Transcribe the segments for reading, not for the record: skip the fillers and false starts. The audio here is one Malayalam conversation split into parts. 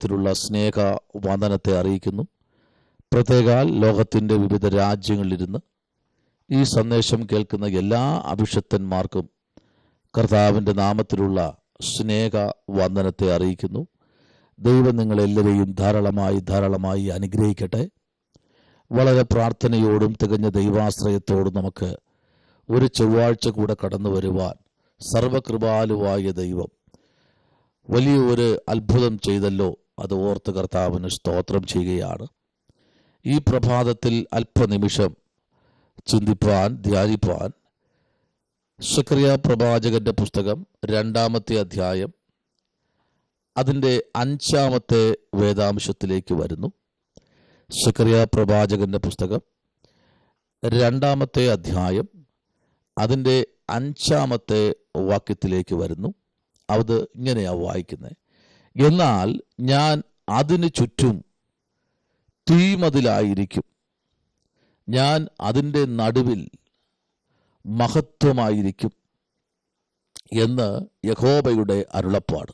നാമത്തിലുള്ള സ്നേഹ വന്ദനത്തെ അറിയിക്കുന്നു. പ്രത്യേകാൽ ലോകത്തിൻ്റെ വിവിധ രാജ്യങ്ങളിലിരുന്ന് ഈ സന്ദേശം കേൾക്കുന്ന എല്ലാ അഭിഷക്തന്മാർക്കും കർത്താവിൻ്റെ നാമത്തിലുള്ള സ്നേഹ വന്ദനത്തെ അറിയിക്കുന്നു. ദൈവം നിങ്ങളെല്ലാവരെയും ധാരാളമായി അനുഗ്രഹിക്കട്ടെ. വളരെ പ്രാർത്ഥനയോടും തികഞ്ഞ ദൈവാശ്രയത്തോടും നമുക്ക് ഒരു ചൊവ്വാഴ്ച കൂടെ കടന്നു വരുവാൻ സർവകൃപാലുവായ ദൈവം വലിയ ഒരു അത്ഭുതം ചെയ്തല്ലോ. അത് ഓർത്ത് കർത്താവിന് സ്തോത്രം ചെയ്യുകയാണ്. ഈ പ്രഭാതത്തിൽ അല്പനിമിഷം ചിന്തിപ്പാൻ, ധ്യാനിപ്പാൻ സെഖറിയാ പ്രവാചകന്റെ പുസ്തകം 2-ാമത്തെ അധ്യായം അതിൻ്റെ 5-ാമത്തെ വേദാംശത്തിലേക്ക് വരുന്നു. സെഖറിയാ പ്രവാചകന്റെ പുസ്തകം 2-ാമത്തെ അധ്യായം അതിൻ്റെ 5-ാമത്തെ വാക്യത്തിലേക്ക് വരുന്നു. അത് ഇങ്ങനെയാണ് വായിക്കുന്നത്: എന്നാൽ ഞാൻ അതിന് ചുറ്റും തീമതിലായിരിക്കും, ഞാൻ അതിൻ്റെ നടുവിൽ മഹത്വമായിരിക്കും എന്ന് യഹോവയുടെ അരുളപ്പാട്.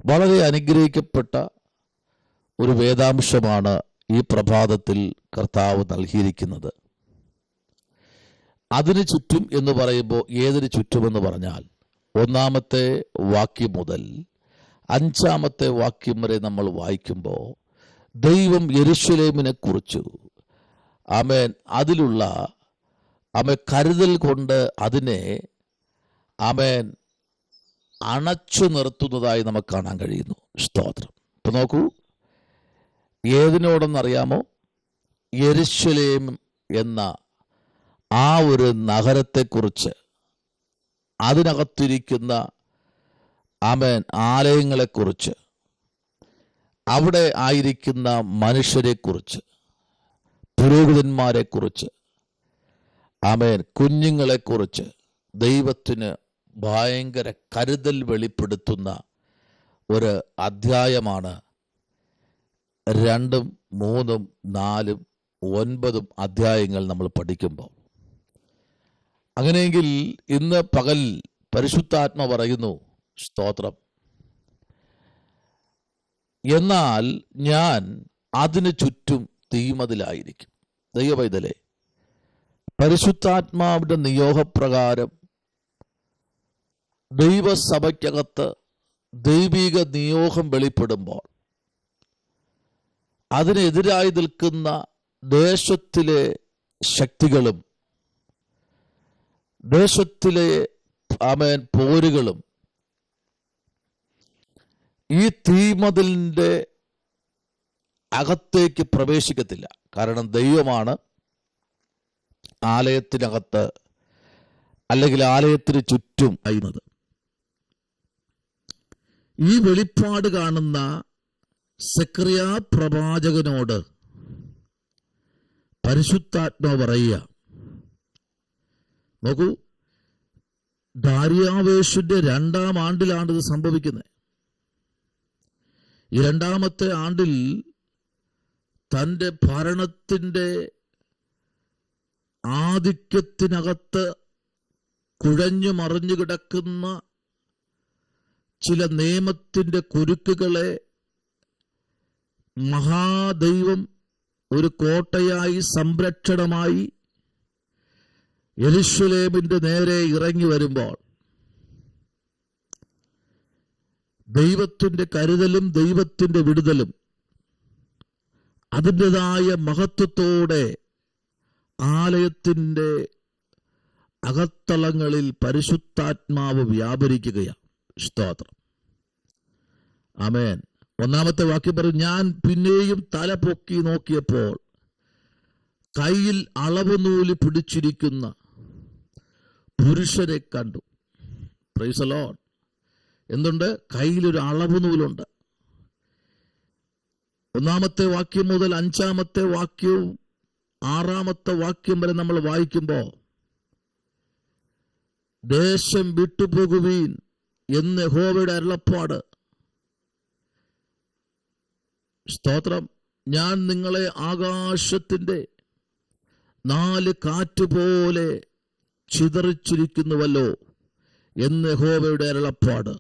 വളരെ അനുഗ്രഹിക്കപ്പെട്ട ഒരു വേദാംശമാണ് ഈ പ്രഭാതത്തിൽ കർത്താവ് നൽകിയിരിക്കുന്നത്. അതിന് ചുറ്റും എന്ന് പറയുമ്പോൾ ഏതിന് ചുറ്റുമെന്ന് പറഞ്ഞാൽ 1-ാമത്തെ വാക്യം മുതൽ 5-ാമത്തെ വാക്യം വരെ നമ്മൾ വായിക്കുമ്പോൾ ദൈവം യെരൂശലേമിനെ കുറിച്ചു അതിലുള്ള കരുതൽ കൊണ്ട് അതിനെ അണച്ചു നിർത്തുന്നതായി നമുക്ക് കാണാൻ കഴിയുന്നു. സ്തോത്രം. ഇപ്പൊ നോക്കൂ, ഏതിനോടെന്നറിയാമോ? യെരൂശലേം എന്ന ആ ഒരു നഗരത്തെക്കുറിച്ച്, അതിനകത്തിരിക്കുന്ന ആലയങ്ങളെക്കുറിച്ച്, അവിടെ ആയിരിക്കുന്ന മനുഷ്യരെക്കുറിച്ച്, പുരോഹിതന്മാരെക്കുറിച്ച്, കുഞ്ഞുങ്ങളെക്കുറിച്ച് ദൈവത്തിന് ഭയങ്കര കരുതൽ വെളിപ്പെടുത്തുന്ന ഒരു അധ്യായമാണ് 2, 3, 4, 9 അധ്യായങ്ങൾ നമ്മൾ പഠിക്കുമ്പോൾ. അങ്ങനെയെങ്കിൽ ഇന്ന് പകൽ പരിശുദ്ധാത്മ പറയുന്നു, സ്തോത്രം, എന്നാൽ ഞാൻ അതിന് ചുറ്റും തീമതിലായിരിക്കും. ദൈവപൈതലേ, പരിശുദ്ധാത്മാവിന്റെ നിയോഗപ്രകാരം ദൈവസഭയ്ക്കകത്ത് ദൈവിക നിയോഗം വെളിപ്പെടുമ്പോൾ അതിനെതിരായി നിൽക്കുന്ന ദേശത്തിലെ ശക്തികളും ദേശത്തിലെ പോരുകളും ഈ തീമതിലിൻ്റെ അകത്തേക്ക് പ്രവേശിക്കത്തില്ല. കാരണം ദൈവമാണ് ആലയത്തിനകത്ത് അല്ലെങ്കിൽ ആലയത്തിന് ചുറ്റും ആയിരുന്നത്. ഈ വെളിപ്പാട് കാണുന്ന സെഖറിയാ പ്രവാചകനോട് പരിശുദ്ധാത്മാവ് പറയുക, നോക്കൂ, ദാര്യാവേശിന്റെ 2-ാം ആണ്ടിലാണ് ഇത് സംഭവിക്കുന്നത്. ഈ 2-ാമത്തെ ആണ്ടിൽ തൻ്റെ ഭരണത്തിൻ്റെ ആധിക്യത്തിനകത്ത് കുഴഞ്ഞു മറിഞ്ഞു കിടക്കുന്ന ചില നിയമത്തിൻ്റെ കുരുക്കുകളെ മഹാദൈവം ഒരു കോട്ടയായി, സംരക്ഷണമായി യെരൂശലേമിന്റെ നേരെ ഇറങ്ങി വരുമ്പോൾ ദൈവത്തിന്റെ കരുതലും ദൈവത്തിന്റെ വിടുതലും അതിൻ്റെതായ മഹത്വത്തോടെ ആലയത്തിൻ്റെ അകത്തളങ്ങളിൽ പരിശുദ്ധാത്മാവ് വ്യാപരിക്കുകയാണ്. സ്തോത്രം. ആമേൻ. 1-ാമത്തെ വാക്യം പറയും, ഞാൻ പിന്നെയും തല പൊക്കി നോക്കിയപ്പോൾ കയ്യിൽ അളവ് നൂല് പിടിച്ചിരിക്കുന്ന പുരുഷനെ കണ്ടു. Price the Lord. എന്തുണ്ട്? കയ്യിലൊരു അളവ് നൂലുണ്ട്. 1-ാമത്തെ വാക്യം മുതൽ 5-ാമത്തെ വാക്യവും 6-ാമത്തെ വാക്യം വരെ നമ്മൾ വായിക്കുമ്പോൾ ദേശം വിട്ടുപോകുവീൻ എന്ന് യഹോവയുടെ അരുളപ്പാട്. സ്തോത്രം. ഞാൻ നിങ്ങളെ ആകാശത്തിന്റെ 4 കാറ്റുപോലെ ചിതറിച്ചിരിക്കുന്നുവല്ലോ എന്ന് യഹോവയുടെ അരുളപ്പാട്.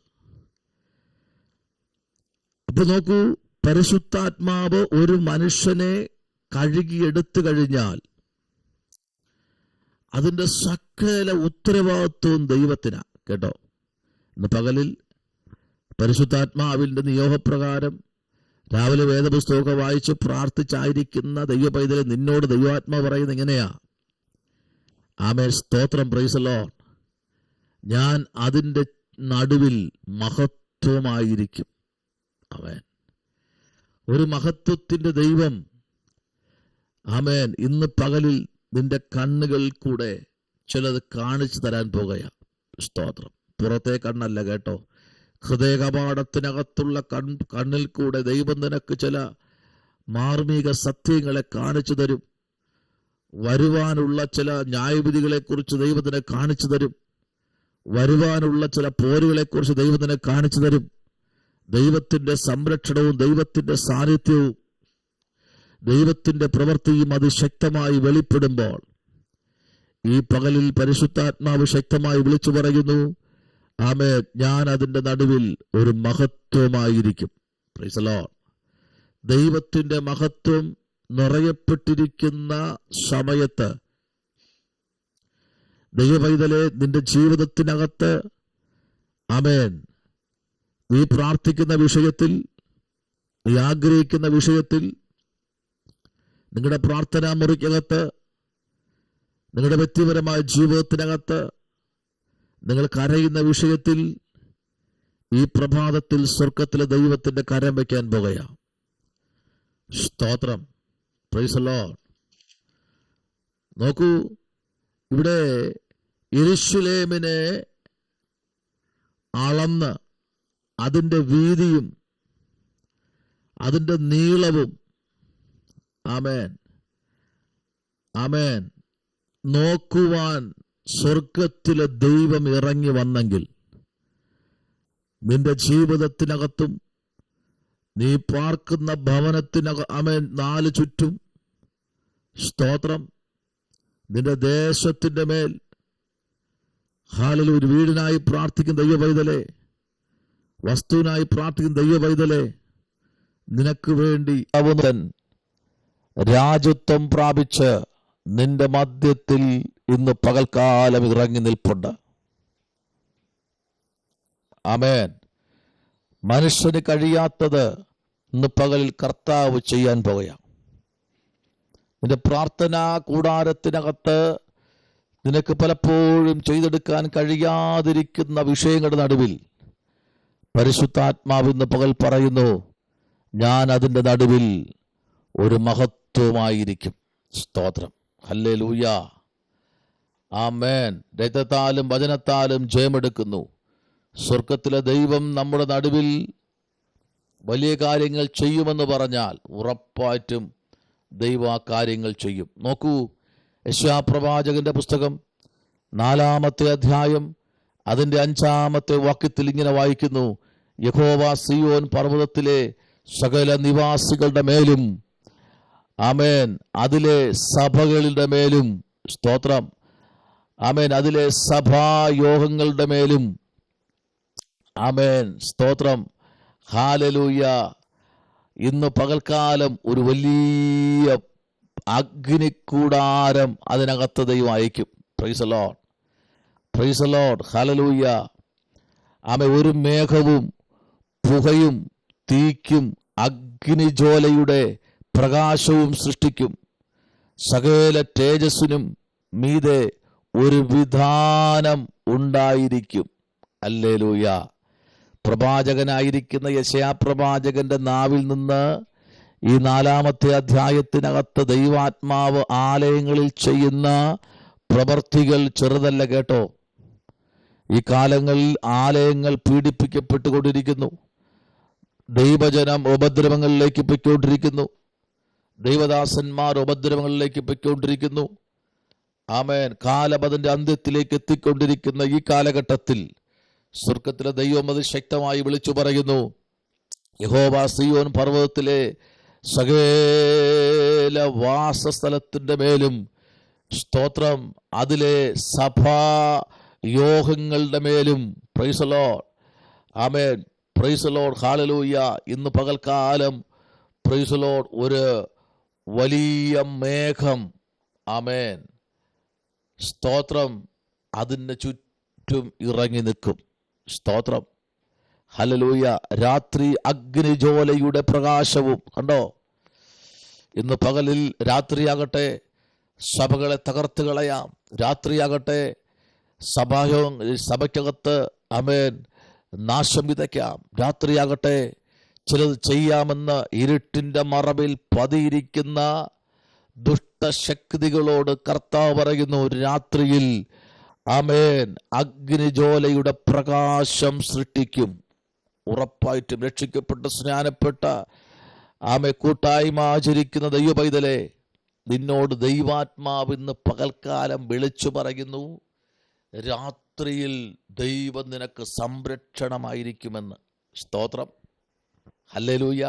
അപ്പൊ നോക്കൂ, പരിശുദ്ധാത്മാവ് ഒരു മനുഷ്യനെ കഴുകിയെടുത്തു കഴിഞ്ഞാൽ അതിന്റെ സകല ഉത്തരവാദിത്വവും ദൈവത്തിനാ. കേട്ടോ, ഇന്ന് പകലിൽ പരിശുദ്ധാത്മാവിന്റെ നിയോഗപ്രകാരം രാവിലെ വേദപുസ്തകമൊക്കെ വായിച്ച് പ്രാർത്ഥിച്ചായിരിക്കുന്ന ദൈവ പൈതലെ, നിന്നോട് ദൈവാത്മാവ് പറയുന്നത് എങ്ങനെയാ? ആമേൻ, സ്തോത്രം, പ്രൈസ് ദി ലോർഡ്. ഞാൻ അതിൻ്റെ നടുവിൽ മഹത്വമായിരിക്കും. ആമേൻ. ഒരു മഹത്വത്തിന്റെ ദൈവം, ആമേൻ, ഇന്ന് പകലിൽ നിന്റെ കണ്ണുകളിൽ കൂടെ ചിലത് കാണിച്ചു തരാൻ പോകുകയാ. സ്തോത്രം. പുറത്തെ കണ്ണല്ല കേട്ടോ, ഹൃദയ കപാടത്തിനകത്തുള്ള കണ്ണിൽ കൂടെ ദൈവം നിനക്ക് ചില മാർമിക സത്യങ്ങളെ കാണിച്ചു തരും. വരുവാനുള്ള ചില ന്യായവിധികളെ കുറിച്ച് ദൈവത്തിനെ കാണിച്ചു തരും. വരുവാനുള്ള ചില പോരുകളെ കുറിച്ച് ദൈവത്തിനെ കാണിച്ചു തരും. ദൈവത്തിന്റെ സംരക്ഷണവും ദൈവത്തിന്റെ സാന്നിധ്യവും ദൈവത്തിന്റെ പ്രവൃത്തിയും അതിശക്തമായി വെളിപ്പെടുമ്പോൾ ഈ പകലിൽ പരിശുദ്ധാത്മാവ് ശക്തമായി വിളിച്ചു പറയുന്നു, ആമേൻ, ഞാൻ അതിന്റെ നടുവിൽ ഒരു മഹത്വമായിരിക്കും. Price the Lord. ദൈവത്തിന്റെ മഹത്വം നിറയപ്പെട്ടിരിക്കുന്ന സമയത്ത് ദൈവപൈതലെ, നിന്റെ ജീവിതത്തിനകത്ത്, ആമേൻ, നീ പ്രാർത്ഥിക്കുന്ന വിഷയത്തിൽ, നീ ആഗ്രഹിക്കുന്ന വിഷയത്തിൽ, നിങ്ങളുടെ പ്രാർത്ഥനാ മുറിക്കകത്ത്, നിങ്ങളുടെ വ്യക്തിപരമായ ജീവിതത്തിനകത്ത് നിങ്ങൾ കരയുന്ന വിഷയത്തിൽ ഈ പ്രഭാതത്തിൽ സ്വർഗത്തിലെ ദൈവത്തിന്റെ കരം വയ്ക്കാൻ പോകുകയാണ്. സ്തോത്രം, പ്രൈസ് ദി ലോർഡ്. നോക്കൂ, ഇവിടെ യെരൂശലേമിനെ അളന്ന് അതിൻ്റെ വീതിയും അതിൻ്റെ നീളവും, ആമേൻ, ആമേൻ, നോക്കുവാൻ സ്വർഗത്തിലെ ദൈവം ഇറങ്ങി വന്നെങ്കിൽ നിന്റെ ജീവിതത്തിനകത്തും നീ പാർക്കുന്ന ആമേൻ, നാല് ചുറ്റും, സ്തോത്രം, നിന്റെ ദേശത്തിന്റെ മേൽ, ഹാലലൂയ, ഒരു വീടിനായി പ്രാർത്ഥിക്കുന്ന ദൈവ പൈതലേ, വസ്തുവിനായി പ്രാർത്ഥിക്കുന്ന ദൈവ പൈതലേ, നിനക്ക് വേണ്ടി അവൻ രാജത്വം പ്രാപിച്ച് നിന്റെ മധ്യത്തിൽ ഇന്ന് പകൽക്കാലം ഇറങ്ങി നിൽപ്പുണ്ട്. ആമേൻ. മനുഷ്യന് കഴിയാത്തത് ഇന്ന് പകലിൽ കർത്താവ് ചെയ്യാൻ പോകുകയാണ്. നിന്റെ പ്രാർത്ഥനാ കൂടാരത്തിനകത്ത് നിനക്ക് പലപ്പോഴും ചെയ്തെടുക്കാൻ കഴിയാതിരിക്കുന്ന വിഷയങ്ങളുടെ നടുവിൽ പരിശുദ്ധാത്മാവ് ഇന്ന് പകൽ പറയുന്നു, ഞാൻ അതിൻ്റെ നടുവിൽ ഒരു മഹത്വമായിരിക്കും. സ്തോത്രം, ഹല്ലേലൂയ, ആമേൻ. രക്തത്താലും വചനത്താലും ജയമെടുക്കുന്നു. സ്വർഗത്തിലെ ദൈവം നമ്മുടെ നടുവിൽ വലിയ കാര്യങ്ങൾ ചെയ്യുമെന്ന് പറഞ്ഞാൽ ഉറപ്പായിട്ടും ദൈവം ആ കാര്യങ്ങൾ ചെയ്യും. നോക്കൂ, യെശയ്യാപ്രവാചകന്റെ പുസ്തകം 4-ാമത്തെ അധ്യായം അതിൻ്റെ 5-ാമത്തെ വാക്യത്തിൽ ഇങ്ങനെ വായിക്കുന്നു, യഹോവ സിയോൻ പർവ്വതത്തിലെ സകല നിവാസികളുടെ മേലും, ആമേൻ, അതിലെ സഭകളുടെ മേലും, സ്തോത്രം, ആമേൻ, അതിലെ സഭായോഗങ്ങളുടെ മേലും, ആമേൻ, സ്തോത്രം, ഹല്ലേലൂയ, ഇന്ന് പകൽക്കാലം ഒരു വലിയ അഗ്നിക്കൂടാരം അതിനകത്ത് ദൈവം അയക്കും. Praise the lord, praise the lord, hallelujah. Amen. ഒരു മേഘവും പുകയും തീക്കും അഗ്നിജ്വാലയുടെ പ്രകാശവും സൃഷ്ടിക്കും. സകല തേജസ്സിനും മീതെ ഒരു വിധാനം ഉണ്ടായിരിക്കും. ഹല്ലേലൂയ. പ്രവാചകനായിരിക്കുന്ന യെശയ്യാപ്രവാചകന്റെ നാവിൽ നിന്ന് ഈ 4-ാമത്തെ അധ്യായത്തിനകത്ത് ദൈവാത്മാവ് ആലയങ്ങളിൽ ചെയ്യുന്ന പ്രവർത്തികൾ ചെറുതല്ല കേട്ടോ. ഈ കാലങ്ങളിൽ ആലയങ്ങൾ പീഡിപ്പിക്കപ്പെട്ടുകൊണ്ടിരിക്കുന്നു. ദൈവജനം ഉപദ്രവങ്ങളിലേക്ക് പൊയ്ക്കൊണ്ടിരിക്കുന്നു. ദൈവദാസന്മാർ ഉപദ്രവങ്ങളിലേക്ക് പൊയ്ക്കൊണ്ടിരിക്കുന്നു. ആമേൻ. കാലം അതിൻ്റെ അന്ത്യത്തിലേക്ക് എത്തിക്കൊണ്ടിരിക്കുന്ന ഈ കാലഘട്ടത്തിൽ സ്വർഗത്തിലെ ദൈവം അത് ശക്തമായി വിളിച്ചു പറയുന്നു, യഹോവ സിയോൻ പർവ്വതത്തിലെ സകല വാസസ്ഥലത്തിൻ്റെ മേലും, സ്തോത്രം, അതിലെ സഭാ യോഗങ്ങളുടെ മേലും, പ്രൈസ് ദി ലോർഡ്, ആമേൻ, പ്രൈസ് ലോർഡ്, ഹല്ലേലൂയ. ഇന്ന് പകൽക്കാലം പ്രൈസ് ലോർഡ് ഒരു വലിയ മേഘം, ആമേൻ, സ്തോത്രം, അതിന് ചുറ്റും ഇറങ്ങി നിൽക്കും. സ്തോത്രം, ഹല്ലേലൂയ. രാത്രി അഗ്നിജ്വാലയുടെ പ്രകാശവും കണ്ടോ. ഇന്ന് പകലിൽ രാത്രിയാകട്ടെ സഭകളെ തകർത്ത് കളയാം. രാത്രിയാകട്ടെ സഭയ്ക്കകത്ത് ആമേൻ നാശം വിതയ്ക്കാം. രാത്രിയാകട്ടെ ചിലത് ചെയ്യാമെന്ന് ഇരുട്ടിൻ്റെ മറവിൽ പതിയിരിക്കുന്ന ദുഷ്ടശക്തികളോട് കർത്താവ് പറയുന്നു, രാത്രിയിൽ ആമേൻ അഗ്നിജ്വാലയുടെ പ്രകാശം സൃഷ്ടിക്കും. ഉറപ്പായിട്ടും രക്ഷിക്കപ്പെട്ട് സ്നാനപ്പെട്ട കൂട്ടായ്മ ആചരിക്കുന്ന ദൈവ പൈതലേ, നിന്നോട് ദൈവാത്മാവ് ഇന്ന് പകൽക്കാലം വിളിച്ചു പറയുന്നു, രാത്രിയിൽ ദൈവം നിനക്ക് സംരക്ഷണമായിരിക്കുമെന്ന്. സ്തോത്രം, ഹല്ലേലൂയ.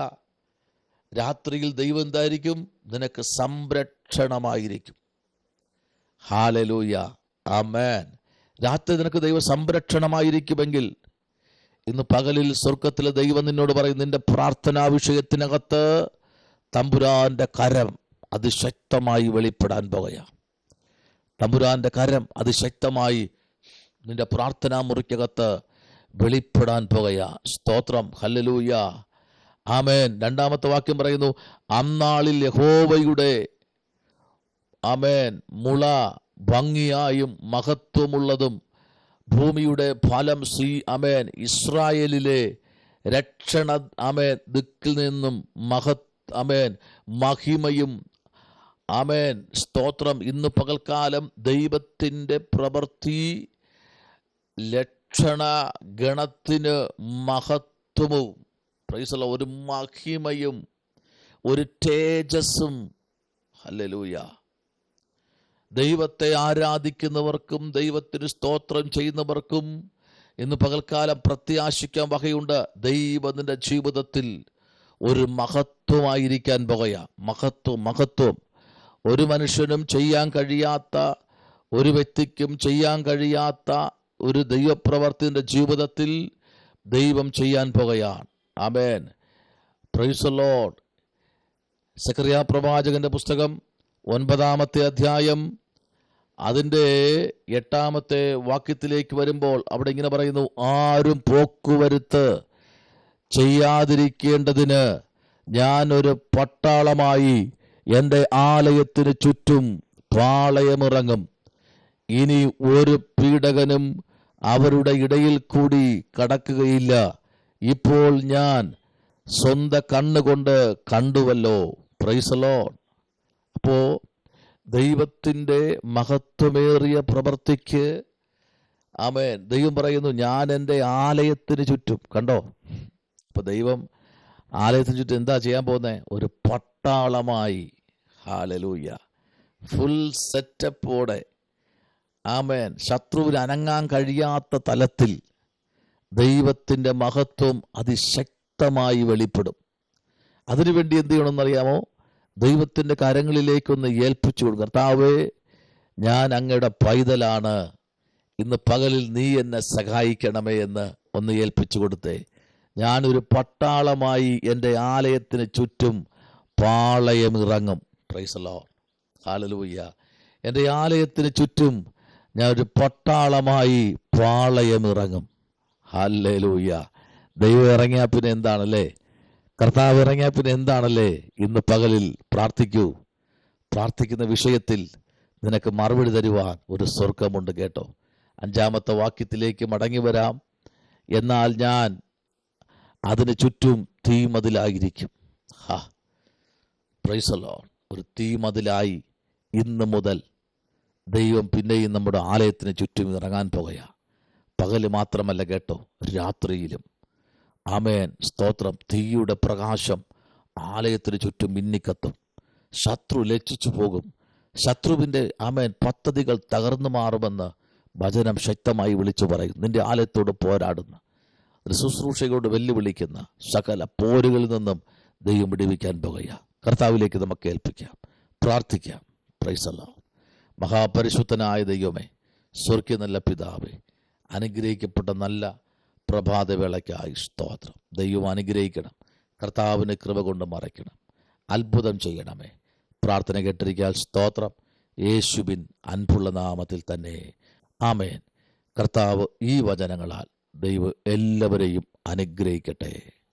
രാത്രിയിൽ ദൈവം എന്തായിരിക്കും? നിനക്ക് സംരക്ഷണമായിരിക്കും. ഹല്ലേലൂയ, ആമേൻ. രാത്രി നിനക്ക് ദൈവ സംരക്ഷണമായിരിക്കുമെങ്കിൽ ഇന്ന് പകലിൽ സ്വർഗത്തിലെ ദൈവം നിന്നോട് പറയും, നിന്റെ പ്രാർത്ഥനാ വിഷയത്തിനകത്ത് തമ്പുരാന്റെ കരം അതിശക്തമായി വെളിപ്പെടാൻ പോകുകയാണ്. തമ്പുരാന്റെ കരം അതിശക്തമായി നിന്റെ പ്രാർത്ഥനാ മുറിക്കകത്ത് വെളിപ്പെടാൻ പോകുകയാണ്. സ്തോത്രം, ഹല്ലേലൂയ, ആമേൻ. രണ്ടാമത്തെ വാക്യം പറയുന്നു, അന്നാളിൽ യഹോവയുടെ ആമേൻ മുള ഭംഗിയായും മഹത്വമുള്ളതും ഭൂമിയുടെ ഫലം ആമേൻ ഇസ്രായേലിലെ രക്ഷണ ആമേൻ ദിക്കിൽ നിന്നും ആമേൻ മഹിമയും ആമേൻ. സ്തോത്രം, ഇന്ന് പകൽക്കാലം ദൈവത്തിൻ്റെ പ്രവൃത്തി ലക്ഷണ ഗണത്തിന് മഹത്വവും പ്രൈസല്ല ഒരു മഹിമയും ഒരു തേജസ്സും. ഹല്ലേലൂയ. ദൈവത്തെ ആരാധിക്കുന്നവർക്കും ദൈവത്തിന് സ്തോത്രം ചെയ്യുന്നവർക്കും ഇന്ന് പകൽക്കാലം പ്രത്യാശിക്കാൻ വകയുണ്ട്. ദൈവത്തിൻ്റെ ജീവിതത്തിൽ ഒരു മഹത്വമായിരിക്കാൻ പോകുക. മഹത്വം ഒരു മനുഷ്യനും ചെയ്യാൻ കഴിയാത്ത, ഒരു വ്യക്തിക്കും ചെയ്യാൻ കഴിയാത്ത ഒരു ദൈവപ്രവർത്തിൻ്റെ ജീവിതത്തിൽ ദൈവം ചെയ്യാൻ പോകുകയാണ്. ആമേൻ, പ്രൈസ് ദി ലോർഡ്. സെക്കറിയ പ്രവാചകന്റെ പുസ്തകം 9-ാമത്തെ അധ്യായം അതിൻ്റെ 8-ാമത്തെ വാക്യത്തിലേക്ക് വരുമ്പോൾ അവിടെ ഇങ്ങനെ പറയുന്നു, ആരും പോക്കുവരുത്ത് ചെയ്യാതിരിക്കേണ്ടതിന് ഞാനൊരു പട്ടാളമായി എൻ്റെ ആലയത്തിന് ചുറ്റും പാളയമിറങ്ങും. ഇനി ഒരു പീഡകനും അവരുടെ ഇടയിൽ കൂടി കടക്കുകയില്ല. ഇപ്പോൾ ഞാൻ സ്വന്തം കണ്ണുകൊണ്ട് കണ്ടുവല്ലോ. Price the Lord. അപ്പോൾ ദൈവത്തിൻ്റെ മഹത്വമേറിയ പ്രവൃത്തിക്ക് ആമേൻ ദൈവം പറയുന്നു, ഞാൻ എൻ്റെ ആലയത്തിന് ചുറ്റും. കണ്ടോ, അപ്പോൾ ദൈവം ആലയത്തിന് ചുറ്റും എന്താ ചെയ്യാൻ പോകുന്നത്? ഒരു പട്ടാളമായി. ഹല്ലേലൂയ. ഫുൾ സെറ്റപ്പോടെ ആമേൻ ശത്രുവിന് അനങ്ങാൻ കഴിയാത്ത തലത്തിൽ ദൈവത്തിൻ്റെ മഹത്വം അതിശക്തമായി വെളിപ്പെടും. അതിനുവേണ്ടി എന്ത് ചെയ്യണമെന്നറിയാമോ? ദൈവത്തിൻ്റെ കരങ്ങളിലേക്കൊന്ന് ഏൽപ്പിച്ചു കൊടുക്കും. കർത്താവേ, ഞാൻ അങ്ങയുടെ പൈതലാണ്, ഇന്ന് പകലിൽ നീ എന്നെ സഹായിക്കണമേ എന്ന് ഒന്ന് ഏൽപ്പിച്ചു കൊടുത്തേ. ഞാനൊരു പട്ടാളമായി എൻ്റെ ആലയത്തിന് ചുറ്റും പാളയമിറങ്ങും. Praise the lord, hallelujah. എൻ്റെ ആലയത്തിന് ചുറ്റും ഞാനൊരു പട്ടാളമായി പാളയമിറങ്ങും. ഹല്ലേലൂയ. ദൈവം ഇറങ്ങിയാൽ പിന്നെ എന്താണല്ലേ? കർത്താവ് ഇറങ്ങിയാൽ പിന്നെ എന്താണല്ലേ? ഇന്ന് പകലിൽ പ്രാർത്ഥിക്കൂ. പ്രാർത്ഥിക്കുന്ന വിഷയത്തിൽ നിനക്ക് മറുപടി തരുവാൻ ഒരു സ്വർഗമുണ്ട് കേട്ടോ. 5-ാമത്തെ വാക്യത്തിലേക്ക് മടങ്ങി വരാം. എന്നാൽ ഞാൻ അതിന് ചുറ്റും തീമതിലായിരിക്കും. Price the Lord. ഒരു തീമതിലായി ഇന്ന് മുതൽ ദൈവം പിന്നെയും നമ്മുടെ ആലയത്തിന് ചുറ്റും ഇറങ്ങാൻ പോകുകയാണ്. പകല് മാത്രമല്ല കേട്ടോ, രാത്രിയിലും. ആമേൻ, സ്തോത്രം. തീയുടെ പ്രകാശം ആലയത്തിന് ചുറ്റും മിന്നിക്കത്തും. ശത്രു ലജ്ജിച്ചു പോകും. ശത്രുവിൻ്റെ ആമേൻ പദ്ധതികൾ തകർന്നു മാറുമെന്ന് വചനം ശക്തമായി വിളിച്ചു പറയും. നിന്റെ ആലയത്തോട് പോരാടുന്ന, ഒരു ശുശ്രൂഷയോട് വെല്ലുവിളിക്കുന്ന സകല പോരുകളിൽ നിന്നും ദൈവം വിടുവിക്കാൻ പോകുകയാണ്. കർത്താവിലേക്ക് നമുക്ക് ഏൽപ്പിക്കാം, പ്രാർത്ഥിക്കാം. Price the Lord. മഹാപരിശുദ്ധനായ ദൈവമേ, സ്വർഗ്ഗീയ നല്ല പിതാവേ, അനുഗ്രഹിക്കപ്പെട്ട നല്ല പ്രഭാതവേളയ്ക്കായി സ്തോത്രം. ദൈവം അനുഗ്രഹിക്കണം, കർത്താവിൻ്റെ കൃപ കൊണ്ട് മറയ്ക്കണം, അത്ഭുതം ചെയ്യണമേ. പ്രാർത്ഥന കേട്ടിരിക്കാൻ സ്തോത്രം. യേശുവിൻ അൻപുള്ള നാമത്തിൽ തന്നെ ആമേൻ. കർത്താവ് ഈ വചനങ്ങളാൽ ദൈവം എല്ലാവരെയും അനുഗ്രഹിക്കട്ടെ.